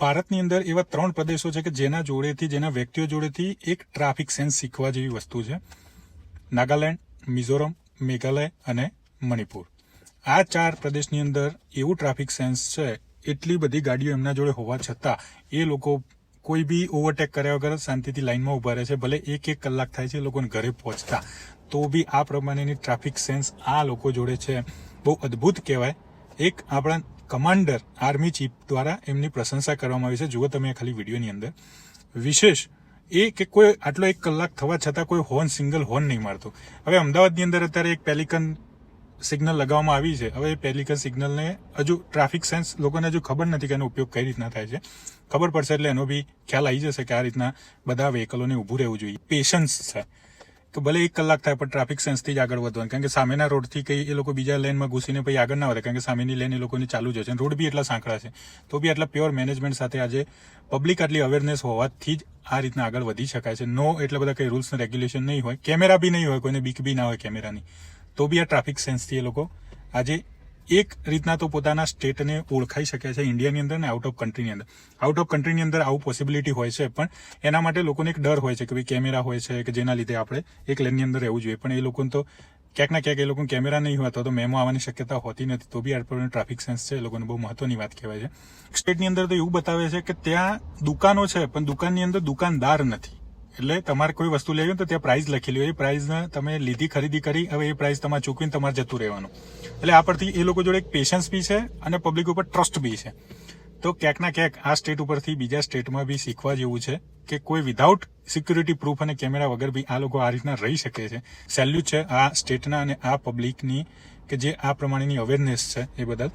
ભારતની અંદર એવા 3 પ્રદેશો છે કે જેના જોડેથી જેના વ્યક્તિઓ જોડેથી એક ટ્રાફિક સેન્સ શીખવા જેવી વસ્તુ છે. નાગાલેન્ડ, મિઝોરમ, મેઘાલય અને મણિપુર. આ 4 પ્રદેશની અંદર એવું ટ્રાફિક સેન્સ છે, એટલી બધી ગાડીઓ એમના જોડે હોવા છતાં એ લોકો કોઈ બી ઓવરટેક કર્યા વગર શાંતિથી લાઇનમાં ઉભા રહે છે. ભલે 1 કલાક થાય છે એ લોકોને ઘરે પહોંચતા, તો બી આ પ્રમાણેની ટ્રાફિક સેન્સ આ લોકો જોડે છે. બહુ અદ્ભુત કહેવાય. એક આપણા કમાન્ડર આર્મી ચીફ દ્વારા એમની પ્રશંસા કરવામાં આવી છે. જુઓ તમે ખાલી વિડીયોની અંદર. વિશેષ એ કે કોઈ આટલો 1 કલાક થવા છતાં કોઈ હોર્ન, સિંગલ હોર્ન નહીં મારતું. હવે અમદાવાદની અંદર અત્યારે એક પેલિકન સિગ્નલ લગાવવામાં આવી છે. હવે એ પેલિકન સિગ્નલને હજુ ટ્રાફિક સેન્સ લોકોને હજુ ખબર નથી કે એનો ઉપયોગ કઈ રીતના થાય છે. ખબર પડશે એટલે એનો બી ખ્યાલ આવી જશે કે આ રીતના બધા વ્હીકલોને ઊભું રહેવું જોઈએ. પેશન્સ છે કે ભલે 1 કલાક થાય પણ ટ્રાફિક સેન્સથી જ આગળ વધવાનું. કારણ કે સામેના રોડથી કઈ એ લોકો બીજા લેનમાં ઘૂસીને પછી આગળ ના વધે, કારણ કે સામેની લેન એ લોકોની ચાલુ જ છે. રોડ બી એટલા સાંકડા છે, તો બી આટલા પ્યોર મેનેજમેન્ટ સાથે આજે પબ્લિક આટલી અવેરનેસ હોવાથી જ આ રીતના આગળ વધી શકાય છે. નો એટલે બધા કઈ રૂલ્સ ને રેગ્યુલેશન નહીં હોય, કેમેરા બી નહીં હોય, કોઈને બીક બી ના હોય કેમેરાની, તો બી આ ટ્રાફિક સેન્સથી એ લોકો આજે એક રીતના તો પોતાના સ્ટેટને ઓળખાઈ શકે છે ઇન્ડિયાની અંદર ને આઉટ ઓફ કન્ટ્રીની અંદર. આઉટ ઓફ કન્ટ્રીની અંદર આવું પોસિબિલિટી હોય છે, પણ એના માટે લોકોને એક ડર હોય છે કે ભાઈ કેમેરા હોય છે કે જેના લીધે આપણે એક લેનની અંદર રહેવું જોઈએ. પણ એ લોકોને તો ક્યાંક ના ક્યાંક એ લોકો કેમેરા નહીં હોય તો મેમો આવવાની શક્યતા હોતી નથી. તો બી આ ટ્રાફિક સેન્સ છે એ લોકોને બહુ મહત્વની વાત કહેવાય છે. સ્ટેટની અંદર તો એવું બતાવે છે કે ત્યાં દુકાનો છે પણ દુકાનની અંદર દુકાનદાર નથી. એટલે તમારે કોઈ વસ્તુ લેવી હોય તો ત્યાં પ્રાઇસ લખેલી હોય, એ પ્રાઇસને તમે લીધી, ખરીદી કરી, હવે એ પ્રાઇસ તમારે ચૂકવીને તમારે જતું રહેવાનું. એટલે આ પરથી એ લોકો જોડે એક પેશન્સ બી છે અને પબ્લિક ઉપર ટ્રસ્ટ બી છે. તો ક્યાંક ના ક્યાંક આ સ્ટેટ ઉપરથી બીજા સ્ટેટમાં બી શીખવા જેવું છે કે કોઈ વિધાઉટ સિક્યુરિટી પ્રૂફ અને કેમેરા વગર બી આ લોકો આ રીતના રહી શકે છે. સેલ્યુટ છે આ સ્ટેટના અને આ પબ્લિકની કે જે આ પ્રમાણેની અવેરનેસ છે એ બદલ.